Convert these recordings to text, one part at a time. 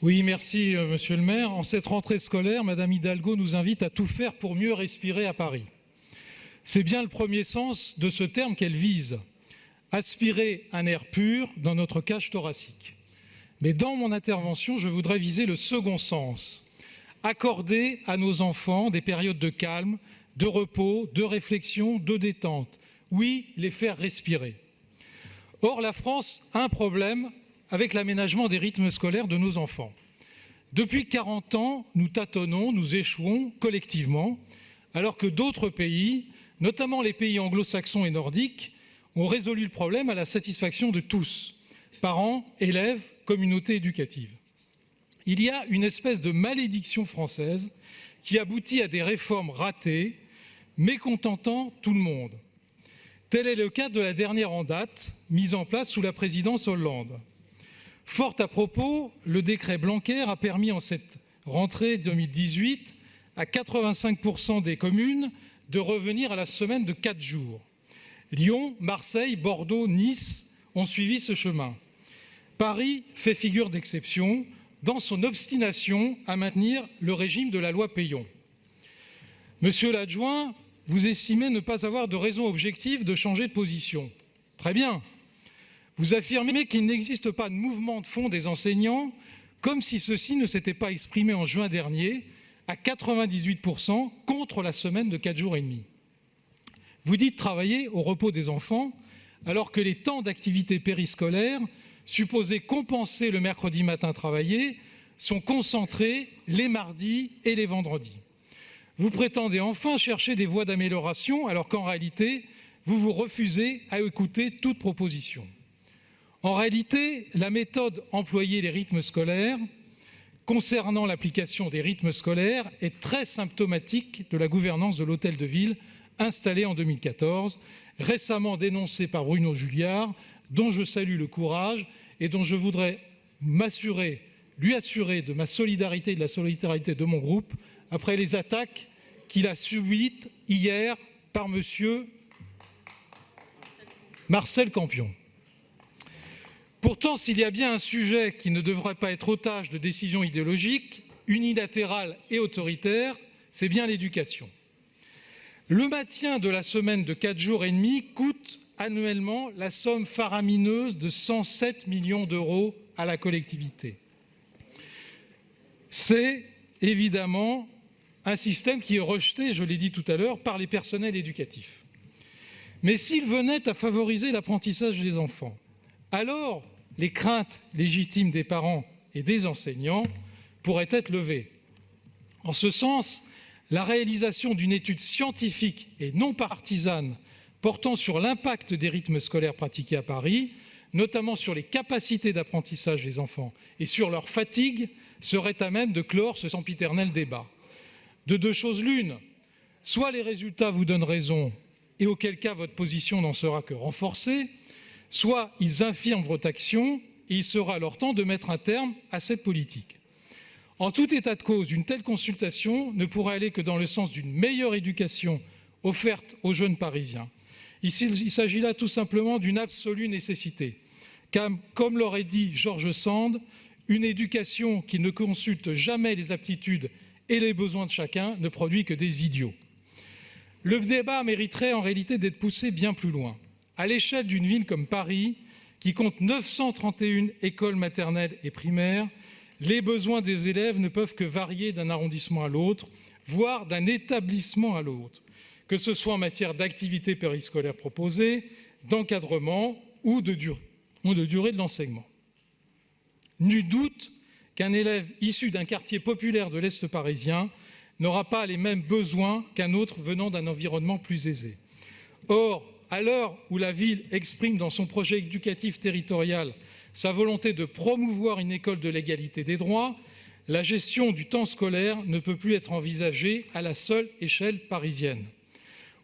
Oui, merci, monsieur le maire. En cette rentrée scolaire, Madame Hidalgo nous invite à tout faire pour mieux respirer à Paris. C'est bien le premier sens de ce terme qu'elle vise, aspirer un air pur dans notre cage thoracique. Mais dans mon intervention, je voudrais viser le second sens, accorder à nos enfants des périodes de calme, de repos, de réflexion, de détente. Oui, les faire respirer. Or, la France a un problème avec l'aménagement des rythmes scolaires de nos enfants. Depuis 40 ans, nous tâtonnons, nous échouons collectivement, alors que d'autres pays, notamment les pays anglo-saxons et nordiques, ont résolu le problème à la satisfaction de tous, parents, élèves, communauté éducative. Il y a une espèce de malédiction française qui aboutit à des réformes ratées, mécontentant tout le monde. Tel est le cas de la dernière en date, mise en place sous la présidence Hollande. Fort à propos, le décret Blanquer a permis en cette rentrée 2018 à 85% des communes de revenir à la semaine de 4 jours. Lyon, Marseille, Bordeaux, Nice ont suivi ce chemin. Paris fait figure d'exception dans son obstination à maintenir le régime de la loi Peillon. Monsieur l'adjoint, vous estimez ne pas avoir de raison objective de changer de position. Très bien. Vous affirmez qu'il n'existe pas de mouvement de fond des enseignants, comme si ceux-ci ne s'étaient pas exprimés en juin dernier à 98% contre la semaine de 4 jours et demi. Vous dites travailler au repos des enfants, alors que les temps d'activité périscolaire, supposés compenser le mercredi matin travaillé, sont concentrés les mardis et les vendredis. Vous prétendez enfin chercher des voies d'amélioration, alors qu'en réalité, vous vous refusez à écouter toute proposition. En réalité, la méthode employée les rythmes scolaires, concernant l'application des rythmes scolaires, est très symptomatique de la gouvernance de l'hôtel de ville installé en 2014, récemment dénoncé par Bruno Julliard, dont je salue le courage et dont je voudrais lui assurer de ma solidarité et de la solidarité de mon groupe après les attaques qu'il a subies hier par monsieur Marcel Campion. Pourtant, s'il y a bien un sujet qui ne devrait pas être otage de décisions idéologiques, unilatérales et autoritaires, c'est bien l'éducation. Le maintien de la semaine de 4 jours et demi coûte annuellement la somme faramineuse de 107 millions d'euros à la collectivité. C'est évidemment un système qui est rejeté, je l'ai dit tout à l'heure, par les personnels éducatifs. Mais s'il venait à favoriser l'apprentissage des enfants, alors les craintes légitimes des parents et des enseignants pourraient être levées. En ce sens, la réalisation d'une étude scientifique et non partisane portant sur l'impact des rythmes scolaires pratiqués à Paris, notamment sur les capacités d'apprentissage des enfants et sur leur fatigue, serait à même de clore ce sempiternel débat. De deux choses l'une, soit les résultats vous donnent raison, et auquel cas votre position n'en sera que renforcée, soit ils infirment votre action et il sera alors temps de mettre un terme à cette politique. En tout état de cause, une telle consultation ne pourrait aller que dans le sens d'une meilleure éducation offerte aux jeunes Parisiens. Il s'agit là tout simplement d'une absolue nécessité. Car, comme l'aurait dit George Sand, une éducation qui ne consulte jamais les aptitudes et les besoins de chacun ne produit que des idiots. Le débat mériterait en réalité d'être poussé bien plus loin. À l'échelle d'une ville comme Paris, qui compte 931 écoles maternelles et primaires, les besoins des élèves ne peuvent que varier d'un arrondissement à l'autre, voire d'un établissement à l'autre, que ce soit en matière d'activités périscolaires proposées, d'encadrement ou de durée de l'enseignement. Nul doute qu'un élève issu d'un quartier populaire de l'Est parisien n'aura pas les mêmes besoins qu'un autre venant d'un environnement plus aisé. Or, à l'heure où la ville exprime dans son projet éducatif territorial sa volonté de promouvoir une école de l'égalité des droits, la gestion du temps scolaire ne peut plus être envisagée à la seule échelle parisienne.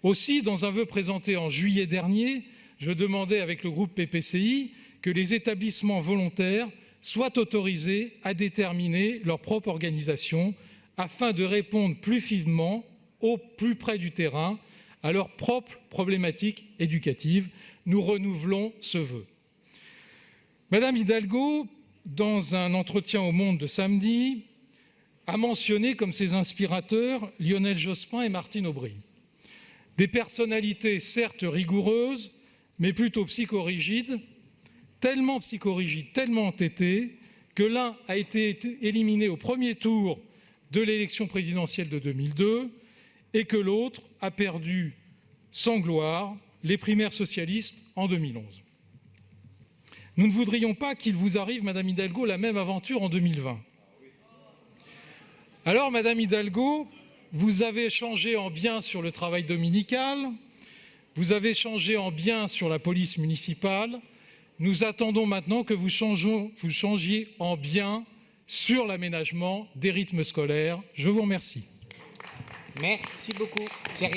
Aussi, dans un vœu présenté en juillet dernier, je demandais avec le groupe PPCI que les établissements volontaires soient autorisés à déterminer leur propre organisation afin de répondre plus finement, au plus près du terrain, à leurs propres problématiques éducatives. Nous renouvelons ce vœu. Madame Hidalgo, dans un entretien au Monde de samedi, a mentionné comme ses inspirateurs Lionel Jospin et Martine Aubry. Des personnalités certes rigoureuses, mais plutôt psychorigides, tellement entêtées, que l'un a été éliminé au premier tour de l'élection présidentielle de 2002 et que l'autre a perdu sans gloire les primaires socialistes en 2011. Nous ne voudrions pas qu'il vous arrive, Madame Hidalgo, la même aventure en 2020. Alors, Madame Hidalgo, vous avez changé en bien sur le travail dominical, vous avez changé en bien sur la police municipale. Nous attendons maintenant que vous changiez en bien sur l'aménagement des rythmes scolaires. Je vous remercie. Merci beaucoup.